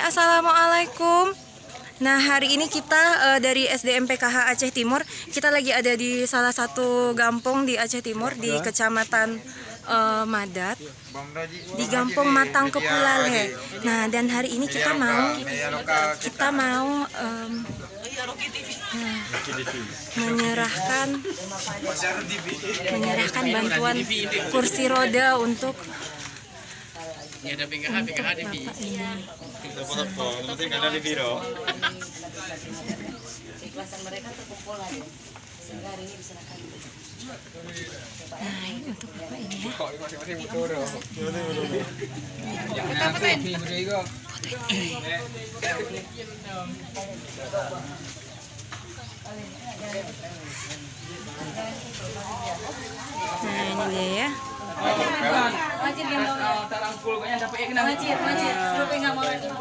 Assalamualaikum. Nah, hari ini kita dari SDM PKH Aceh Timur, kita lagi ada di salah satu kampung di Aceh Timur di Kecamatan Madat, di Kampung Matang Kepulale. Nah, dan hari ini kita mau menyerahkan bantuan kursi roda untuk bapak ini. Nah, ini untuk bapak ini ya. Nah, ini dia ya.